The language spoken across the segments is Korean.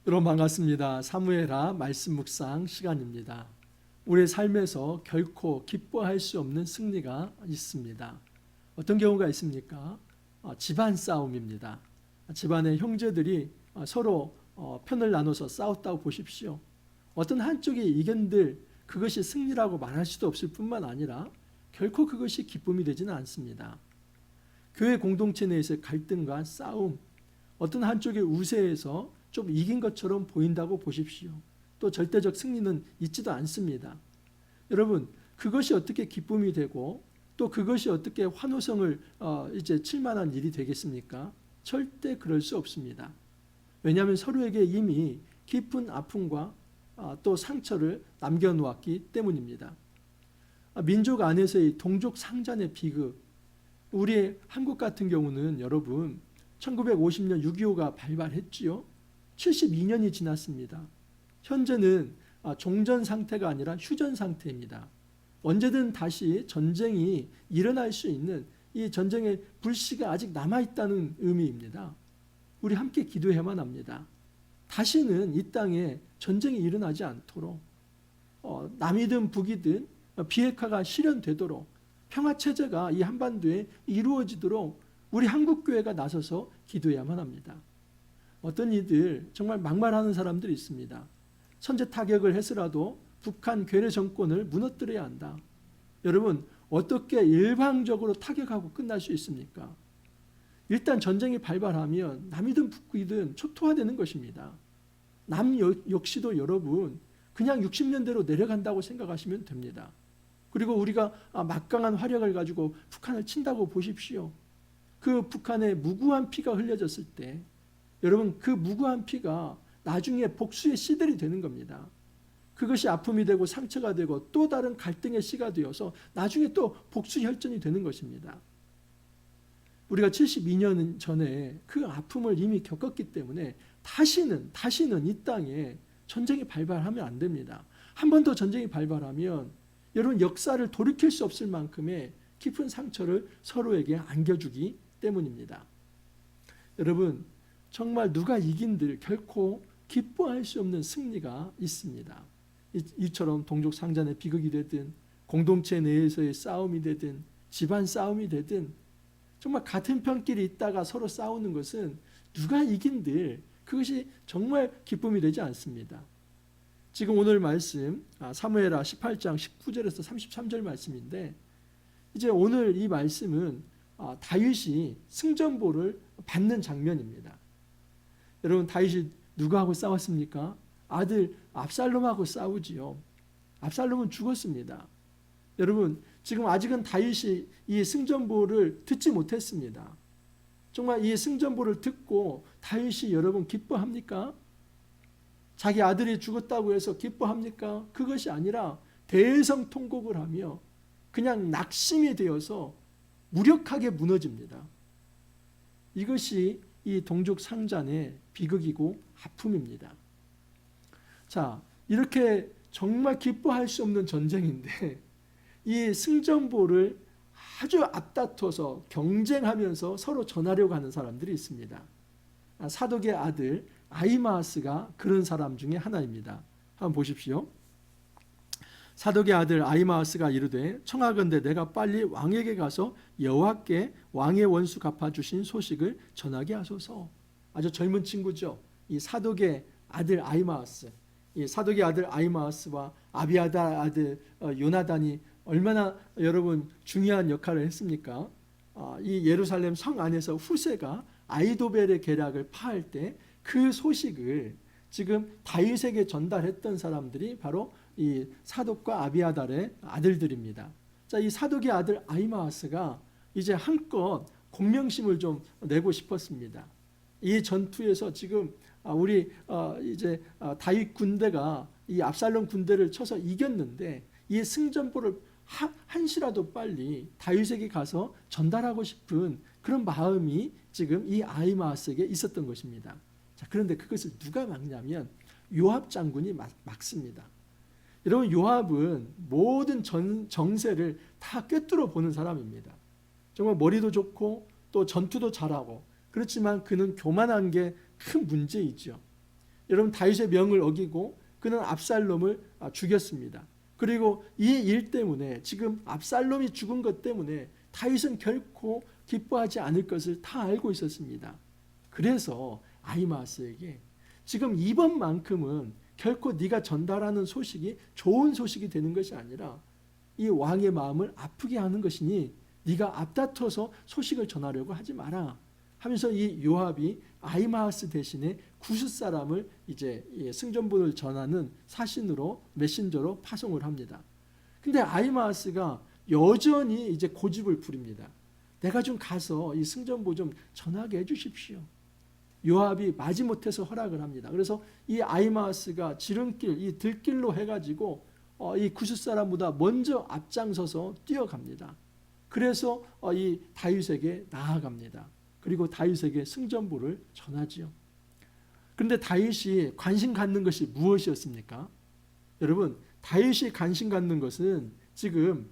여러분 반갑습니다. 사무엘하 말씀 묵상 시간입니다. 우리의 삶에서 결코 기뻐할 수 없는 승리가 있습니다. 어떤 경우가 있습니까? 집안 싸움입니다. 집안의 형제들이 서로 편을 나눠서 싸웠다고 보십시오. 어떤 한쪽이 이긴들 그것이 승리라고 말할 수도 없을 뿐만 아니라 결코 그것이 기쁨이 되지는 않습니다. 교회 공동체 내에서의 갈등과 싸움, 어떤 한쪽의 우세에서 좀 이긴 것처럼 보인다고 보십시오. 또 절대적 승리는 있지도 않습니다. 여러분, 그것이 어떻게 기쁨이 되고 또 그것이 어떻게 환호성을 이제 칠만한 일이 되겠습니까? 절대 그럴 수 없습니다. 왜냐하면 서로에게 이미 깊은 아픔과 또 상처를 남겨놓았기 때문입니다. 민족 안에서의 동족 상잔의 비극, 우리 한국 같은 경우는 여러분 1950년 6.25가 발발했지요. 72년이 지났습니다. 현재는 종전 상태가 아니라 휴전 상태입니다. 언제든 다시 전쟁이 일어날 수 있는 이 전쟁의 불씨가 아직 남아있다는 의미입니다. 우리 함께 기도해야만 합니다. 다시는 이 땅에 전쟁이 일어나지 않도록 남이든 북이든 비핵화가 실현되도록 평화체제가 이 한반도에 이루어지도록 우리 한국교회가 나서서 기도해야만 합니다. 어떤 이들 정말 막말하는 사람들이 있습니다. 선제 타격을 해서라도 북한 괴뢰 정권을 무너뜨려야 한다. 여러분, 어떻게 일방적으로 타격하고 끝날 수 있습니까? 일단 전쟁이 발발하면 남이든 북이든 초토화되는 것입니다. 남 역시도 여러분 그냥 60년대로 내려간다고 생각하시면 됩니다. 그리고 우리가 막강한 화력을 가지고 북한을 친다고 보십시오. 그 북한의 무고한 피가 흘려졌을 때 여러분 그 무고한 피가 나중에 복수의 씨들이 되는 겁니다. 그것이 아픔이 되고 상처가 되고 또 다른 갈등의 씨가 되어서 나중에 또 복수 혈전이 되는 것입니다. 우리가 72년 전에 그 아픔을 이미 겪었기 때문에 다시는 이 땅에 전쟁이 발발하면 안 됩니다. 한 번 더 전쟁이 발발하면 여러분 역사를 돌이킬 수 없을 만큼의 깊은 상처를 서로에게 안겨주기 때문입니다. 여러분 정말 누가 이긴들 결코 기뻐할 수 없는 승리가 있습니다. 이처럼 동족 상잔의 비극이 되든 공동체 내에서의 싸움이 되든 집안 싸움이 되든 정말 같은 편끼리 있다가 서로 싸우는 것은 누가 이긴들 그것이 정말 기쁨이 되지 않습니다. 지금 오늘 말씀 사무엘하 18장 19절에서 33절 말씀인데 이제 오늘 이 말씀은 다윗이 승전보를 받는 장면입니다. 여러분 다윗이 누구하고 싸웠습니까? 아들 압살롬하고 싸우지요. 압살롬은 죽었습니다. 여러분 지금 아직은 다윗이 이 승전보를 듣지 못했습니다. 정말 이 승전보를 듣고 다윗이 여러분 기뻐합니까? 자기 아들이 죽었다고 해서 기뻐합니까? 그것이 아니라 대성통곡을 하며 그냥 낙심이 되어서 무력하게 무너집니다. 이것이 이 동족 상잔의 비극이고 아픔입니다. 자, 이렇게 정말 기뻐할 수 없는 전쟁인데 이 승전보를 아주 앞다퉈서 경쟁하면서 서로 전하려고 하는 사람들이 있습니다. 사독의 아들 아히마아스가 그런 사람 중에 하나입니다. 한번 보십시오. 사독의 아들 아히마아스가 이르되 청하건대 내가 빨리 왕에게 가서 여호와께 왕의 원수 갚아주신 소식을 전하게 하소서. 아주 젊은 친구죠. 이 사독의 아들 아히마아스. 이 사독의 아들 아히마아스와 아비아달 아들 요나단이 얼마나 여러분 중요한 역할을 했습니까? 이 예루살렘 성 안에서 후세가 아이도벨의 계략을 파할 때 그 소식을 지금 다윗에게 전달했던 사람들이 바로 이 사독과 아비아달의 아들들입니다. 자, 이 사독의 아들 아히마아스가 이제 한껏 공명심을 좀 내고 싶었습니다. 이 전투에서 지금 우리 이제 다윗 군대가 이 압살롬 군대를 쳐서 이겼는데 이 승전보를 한시라도 빨리 다윗에게 가서 전달하고 싶은 그런 마음이 지금 이 아히마아스에게 있었던 것입니다. 자, 그런데 그것을 누가 막냐면 요압 장군이 막습니다. 여러분 요압은 모든 정세를 다 꿰뚫어 보는 사람입니다. 정말 머리도 좋고 또 전투도 잘하고 그렇지만 그는 교만한 게 큰 문제이죠. 여러분 다윗의 명을 어기고 그는 압살롬을 죽였습니다. 그리고 이 일 때문에 지금 압살롬이 죽은 것 때문에 다윗은 결코 기뻐하지 않을 것을 다 알고 있었습니다. 그래서 아히마아스에게 지금 이번만큼은 결코 네가 전달하는 소식이 좋은 소식이 되는 것이 아니라 이 왕의 마음을 아프게 하는 것이니 네가 앞다퉈서 소식을 전하려고 하지 마라 하면서 이 요압이 아히마아스 대신에 구스 사람을 이제 승전보를 전하는 사신으로 메신저로 파송을 합니다. 근데 아히마아스가 여전히 이제 고집을 부립니다. 내가 좀 가서 이 승전보 좀 전하게 해주십시오. 요압이 마지못해서 허락을 합니다. 그래서 이 아히마아스가 지름길, 이 들길로 해가지고 이 구스 사람보다 먼저 앞장서서 뛰어갑니다. 그래서 이 다윗에게 나아갑니다. 그리고 다윗에게 승전보를 전하지요. 그런데 다윗이 관심 갖는 것이 무엇이었습니까? 여러분, 다윗이 관심 갖는 것은 지금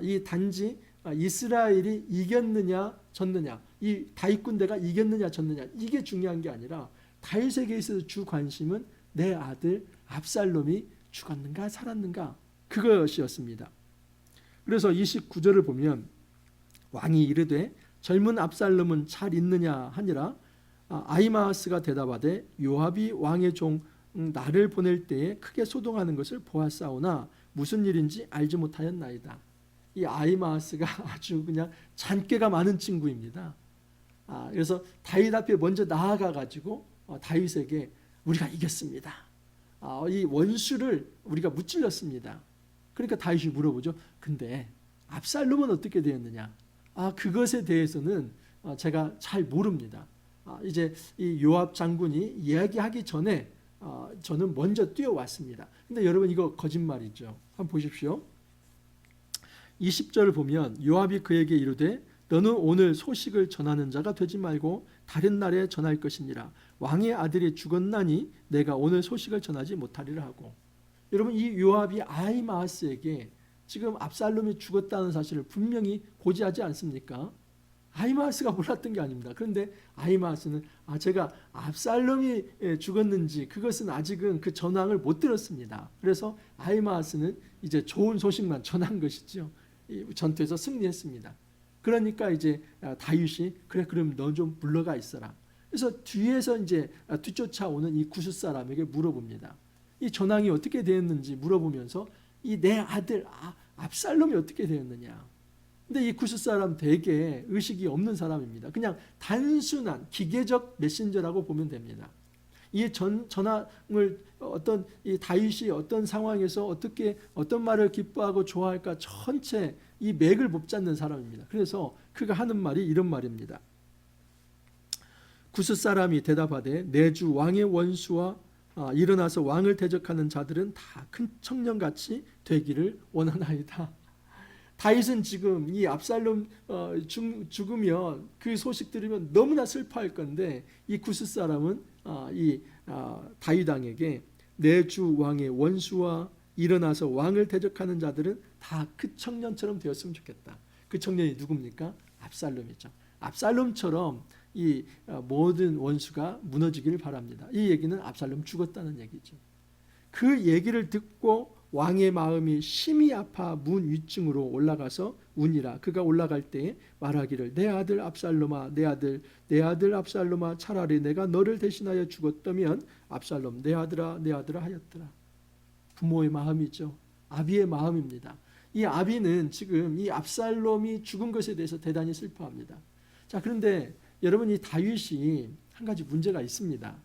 이 단지 이스라엘이 이겼느냐 졌느냐, 이 다윗 군대가 이겼느냐 졌느냐, 이게 중요한 게 아니라 다윗에게 있어서 주 관심은 내 아들 압살롬이 죽었는가 살았는가, 그것이었습니다. 그래서 29절을 보면 왕이 이르되 젊은 압살롬은 잘 있느냐 하니라. 아히마아스가 대답하되 요압이 왕의 종 나를 보낼 때에 크게 소동하는 것을 보았사오나 무슨 일인지 알지 못하였나이다. 이 아히마아스가 아주 그냥 잔꾀가 많은 친구입니다. 그래서 다윗 앞에 먼저 나아가 가지고 다윗에게 우리가 이겼습니다. 이 원수를 우리가 무찔렀습니다. 그러니까 다윗이 물어보죠. 근데 압살롬은 어떻게 되었느냐? 그것에 대해서는 제가 잘 모릅니다. 이제 이 요압 장군이 이야기하기 전에 저는 먼저 뛰어왔습니다. 근데 여러분 이거 거짓말이죠. 한번 보십시오. 20절을 보면 요압이 그에게 이르되 너는 오늘 소식을 전하는 자가 되지 말고 다른 날에 전할 것이니라. 왕의 아들이 죽었나니 내가 오늘 소식을 전하지 못하리라 하고. 여러분 이 요압이 아히마아스에게 지금 압살롬이 죽었다는 사실을 분명히 고지하지 않습니까? 아히마아스가 몰랐던 게 아닙니다. 그런데 아히마아스는 제가 압살롬이 죽었는지 그것은 아직은 그 전황을 못 들었습니다. 그래서 아히마아스는 이제 좋은 소식만 전한 것이죠. 전투에서 승리했습니다. 그러니까 이제 다윗이 그래 그럼 너 좀 물러가 있어라. 그래서 뒤에서 이제 뒤쫓아오는 이 구스 사람에게 물어봅니다. 이 전황이 어떻게 되었는지 물어보면서 이 내 아들 압살롬이 어떻게 되었느냐. 근데 이 구스 사람 되게 의식이 없는 사람입니다. 그냥 단순한 기계적 메신저라고 보면 됩니다. 이 전황을 어떤 이 다윗이 어떤 상황에서 어떻게 어떤 말을 기뻐하고 좋아할까 전체 이 맥을 못 잡는 사람입니다. 그래서 그가 하는 말이 이런 말입니다. 구스 사람이 대답하되 내 주 왕의 원수와 일어나서 왕을 대적하는 자들은 다 큰 청년같이 되기를 원하나이다. 다윗은 지금 이 압살롬 죽으면 그 소식 들으면 너무나 슬퍼할 건데 이 구스 사람은 이 다윗 왕에게 내 주 왕의 원수와 일어나서 왕을 대적하는 자들은 다 그 청년처럼 되었으면 좋겠다. 그 청년이 누굽니까? 압살롬이죠. 압살롬처럼 이 모든 원수가 무너지기를 바랍니다. 이 얘기는 압살롬 죽었다는 얘기죠. 그 얘기를 듣고 왕의 마음이 심히 아파 문 위층으로 올라가서 우니라. 그가 올라갈 때에 말하기를 내 아들 압살롬아 내 아들 압살롬아 차라리 내가 너를 대신하여 죽었다면 압살롬 내 아들아 하였더라. 부모의 마음이죠. 아비의 마음입니다. 이 아비는 지금 이 압살롬이 죽은 것에 대해서 대단히 슬퍼합니다. 자, 그런데 여러분 이 다윗이 한 가지 문제가 있습니다.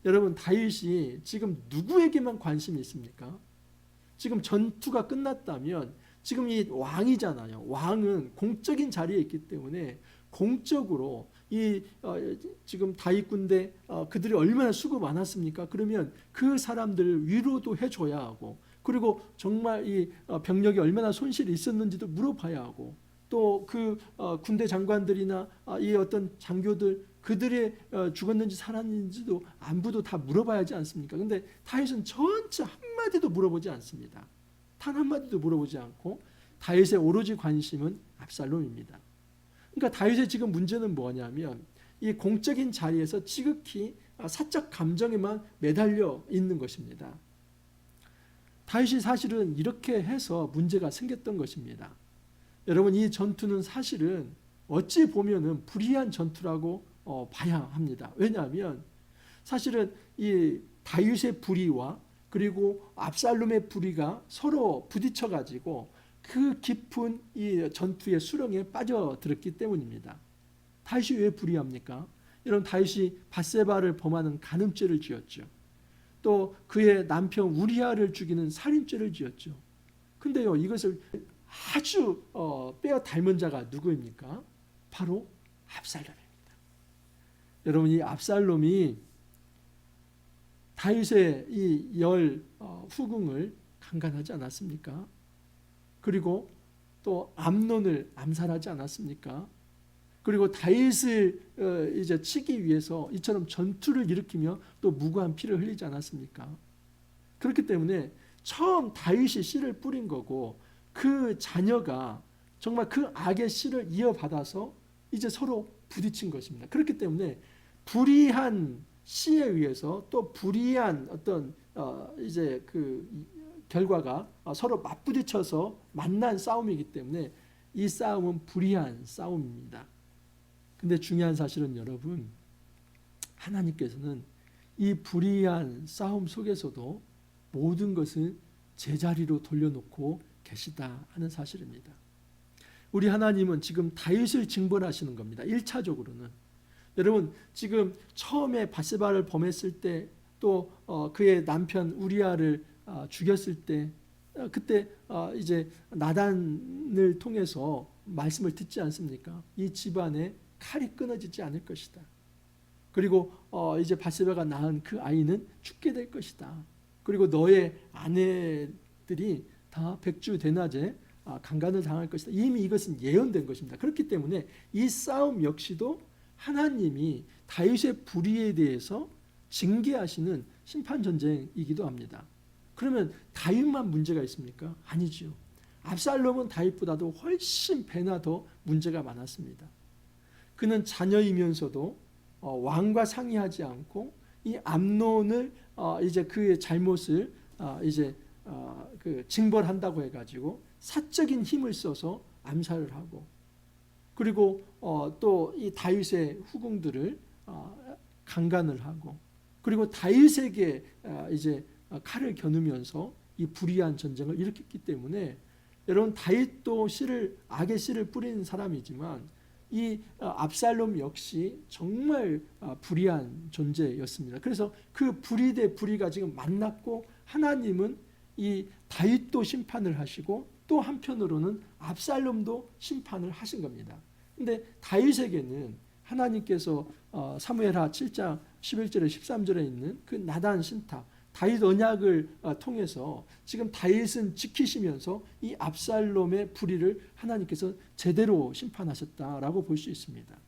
여러분 다윗이 지금 누구에게만 관심이 있습니까? 지금 전투가 끝났다면 지금 이 왕이잖아요. 왕은 공적인 자리에 있기 때문에 공적으로 이 지금 다윗 군대 그들이 얼마나 수고 많았습니까? 그러면 그 사람들 위로도 해줘야 하고 그리고 정말 이 병력이 얼마나 손실이 있었는지도 물어봐야 하고 또 그 군대 장관들이나 이 어떤 장교들 그들이 죽었는지 살았는지도 안부도 다 물어봐야 하지 않습니까? 그런데 다윗은 전체 한마디도 물어보지 않습니다. 단 한마디도 물어보지 않고 다윗의 오로지 관심은 압살롬입니다. 그러니까 다윗의 지금 문제는 뭐냐면 이 공적인 자리에서 지극히 사적 감정에만 매달려 있는 것입니다. 다윗이 사실은 이렇게 해서 문제가 생겼던 것입니다. 여러분, 이 전투는 사실은 어찌 보면은 불의한 전투라고 봐야 합니다. 왜냐하면 사실은 이 다윗의 불의와 그리고 압살롬의 불의가 서로 부딪혀 가지고 그 깊은 이 전투의 수렁에 빠져들었기 때문입니다. 다윗이 왜 불의합니까? 여러분, 다윗이 밧세바를 범하는 간음죄를 지었죠. 또 그의 남편 우리아를 죽이는 살인죄를 지었죠. 근데요, 이것을 아주 빼어 닮은 자가 누구입니까? 바로 압살롬입니다. 여러분, 이 압살롬이 다윗의 이 후궁을 강간하지 않았습니까? 그리고 또 암논을 암살하지 않았습니까? 그리고 다윗을 이제 치기 위해서 이처럼 전투를 일으키며 또 무고한 피를 흘리지 않았습니까? 그렇기 때문에 처음 다윗이 씨를 뿌린 거고 그 자녀가 정말 그 악의 씨를 이어받아서 이제 서로 부딪힌 것입니다. 그렇기 때문에 불의한 씨에 의해서 또 불의한 어떤 이제 그 결과가 서로 맞부딪혀서 만난 싸움이기 때문에 이 싸움은 불의한 싸움입니다. 근데 중요한 사실은 여러분, 하나님께서는 이 불의한 싸움 속에서도 모든 것을 제자리로 돌려놓고 계시다 하는 사실입니다. 우리 하나님은 지금 다윗을 징벌하시는 겁니다. 1차적으로는. 여러분, 지금 처음에 밧세바를 범했을 때 또 그의 남편 우리아를 죽였을 때 그때 이제 나단을 통해서 말씀을 듣지 않습니까? 이 집안에 칼이 끊어지지 않을 것이다. 그리고 이제 밧세바가 낳은 그 아이는 죽게 될 것이다. 그리고 너의 아내들이 다 백주대낮에 강간을 당할 것이다. 이미 이것은 예언된 것입니다. 그렇기 때문에 이 싸움 역시도 하나님이 다윗의 불의에 대해서 징계하시는 심판전쟁이기도 합니다. 그러면 다윗만 문제가 있습니까? 아니죠. 압살롬은 다윗보다도 훨씬 배나 더 문제가 많았습니다. 그는 자녀이면서도 왕과 상의하지 않고 이 암논을 이제 그의 잘못을 이제 그 징벌한다고 해가지고 사적인 힘을 써서 암살을 하고, 그리고 또 이 다윗의 후궁들을 강간을 하고, 그리고 다윗에게 이제 칼을 겨누면서 이 불의한 전쟁을 일으켰기 때문에 여러분, 다윗도 악의 씨를 뿌리는 사람이지만 이 압살롬 역시 정말 불의한 존재였습니다. 그래서 그 불의 대 불의가 지금 만났고 하나님은 이 다윗도 심판을 하시고 또 한편으로는 압살롬도 심판을 하신 겁니다. 근데 다윗에게는 하나님께서 사무엘하 7장 11절에 13절에 있는 그 나단 신탁, 다윗 언약을 통해서 지금 다윗은 지키시면서 이 압살롬의 불의를 하나님께서 제대로 심판하셨다라고 볼 수 있습니다.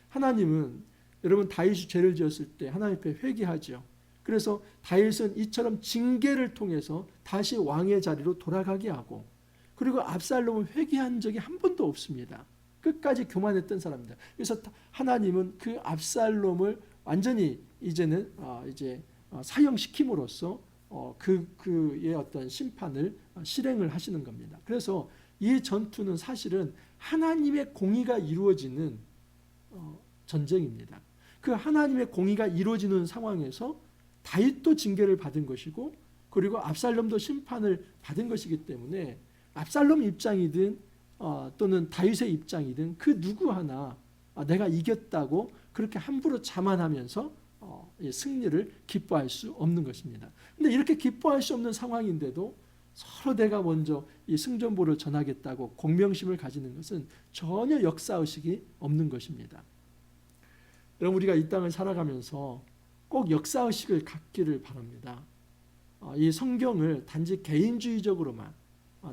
하나님은 여러분, 다윗이 죄를 지었을 때 하나님 앞에 회개하죠. 그래서 다윗은 이처럼 징계를 통해서 다시 왕의 자리로 돌아가게 하고, 그리고 압살롬은 회개한 적이 한 번도 없습니다. 끝까지 교만했던 사람입니다. 그래서 하나님은 그 압살롬을 완전히 이제는 이제 사형시킴으로써 그의 어떤 심판을 실행을 하시는 겁니다. 그래서 이 전투는 사실은 하나님의 공의가 이루어지는 전쟁입니다. 그 하나님의 공의가 이루어지는 상황에서 다윗도 징계를 받은 것이고, 그리고 압살롬도 심판을 받은 것이기 때문에 압살롬 입장이든 또는 다윗의 입장이든 그 누구 하나 내가 이겼다고 그렇게 함부로 자만하면서 승리를 기뻐할 수 없는 것입니다. 그런데 이렇게 기뻐할 수 없는 상황인데도 서로 내가 먼저 이 승전보를 전하겠다고 공명심을 가지는 것은 전혀 역사의식이 없는 것입니다. 여러분, 우리가 이 땅을 살아가면서 꼭 역사의식을 갖기를 바랍니다. 이 성경을 단지 개인주의적으로만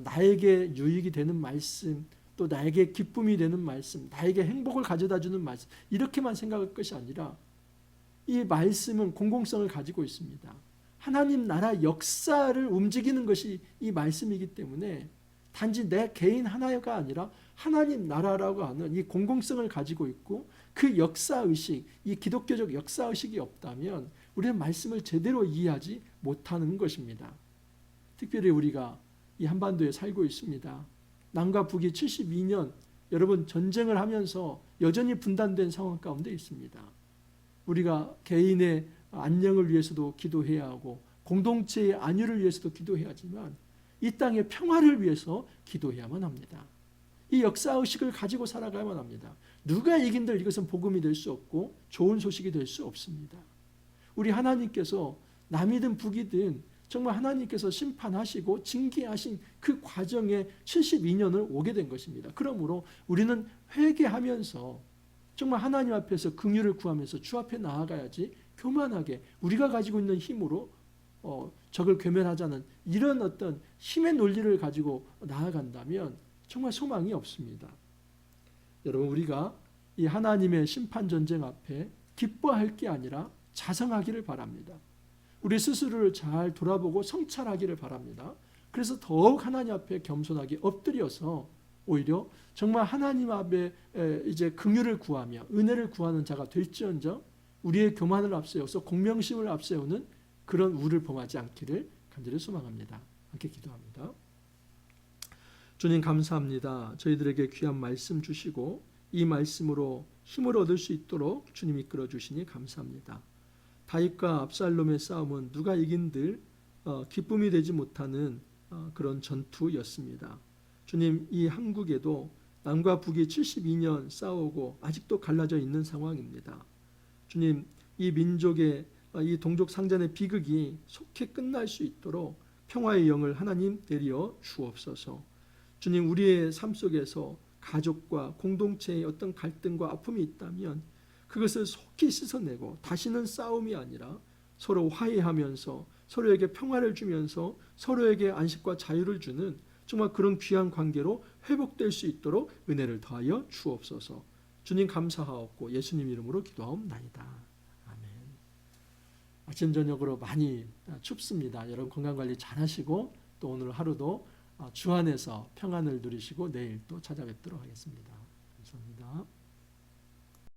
나에게 유익이 되는 말씀, 또 나에게 기쁨이 되는 말씀, 나에게 행복을 가져다주는 말씀, 이렇게만 생각할 것이 아니라 이 말씀은 공공성을 가지고 있습니다. 하나님 나라 역사를 움직이는 것이 이 말씀이기 때문에 단지 내 개인 하나가 아니라 하나님 나라라고 하는 이 공공성을 가지고 있고 그 역사의식, 이 기독교적 역사의식이 없다면 우리는 말씀을 제대로 이해하지 못하는 것입니다. 특별히 우리가 이 한반도에 살고 있습니다. 남과 북이 72년 여러분 전쟁을 하면서 여전히 분단된 상황 가운데 있습니다. 우리가 개인의 안녕을 위해서도 기도해야 하고 공동체의 안위를 위해서도 기도해야 하지만 이 땅의 평화를 위해서 기도해야만 합니다. 이 역사의식을 가지고 살아가야만 합니다. 누가 이긴들 이것은 복음이 될 수 없고 좋은 소식이 될 수 없습니다. 우리 하나님께서 남이든 북이든 정말 하나님께서 심판하시고 징계하신 그 과정에 72년을 오게 된 것입니다. 그러므로 우리는 회개하면서 정말 하나님 앞에서 긍휼을 구하면서 주 앞에 나아가야지 교만하게 우리가 가지고 있는 힘으로 적을 괴멸하자는 이런 어떤 힘의 논리를 가지고 나아간다면 정말 소망이 없습니다. 여러분 우리가 이 하나님의 심판 전쟁 앞에 기뻐할 게 아니라 자성하기를 바랍니다. 우리 스스로를 잘 돌아보고 성찰하기를 바랍니다. 그래서 더욱 하나님 앞에 겸손하게 엎드려서 오히려 정말 하나님 앞에 이제 긍휼을 구하며 은혜를 구하는 자가 될지언정 우리의 교만을 앞세워서 공명심을 앞세우는 그런 우를 범하지 않기를 간절히 소망합니다. 함께 기도합니다. 주님 감사합니다. 저희들에게 귀한 말씀 주시고 이 말씀으로 힘을 얻을 수 있도록 주님 이끌어 주시니 감사합니다. 다윗과 압살롬의 싸움은 누가 이긴들 기쁨이 되지 못하는 그런 전투였습니다. 주님 이 한국에도 남과 북이 72년 싸우고 아직도 갈라져 있는 상황입니다. 주님 이 민족의 이 동족 상잔의 비극이 속히 끝날 수 있도록 평화의 영을 하나님 내려 주옵소서. 주님 우리의 삶 속에서 가족과 공동체의 어떤 갈등과 아픔이 있다면 그것을 속히 씻어내고 다시는 싸움이 아니라 서로 화해하면서 서로에게 평화를 주면서 서로에게 안식과 자유를 주는 정말 그런 귀한 관계로 회복될 수 있도록 은혜를 더하여 주옵소서. 주님 감사하옵고 예수님 이름으로 기도하옵나이다. 아멘. 아침 저녁으로 많이 춥습니다. 여러분 건강관리 잘 하시고 또 오늘 하루도 주 안에서 평안을 누리시고 내일 또 찾아뵙도록 하겠습니다. 감사합니다.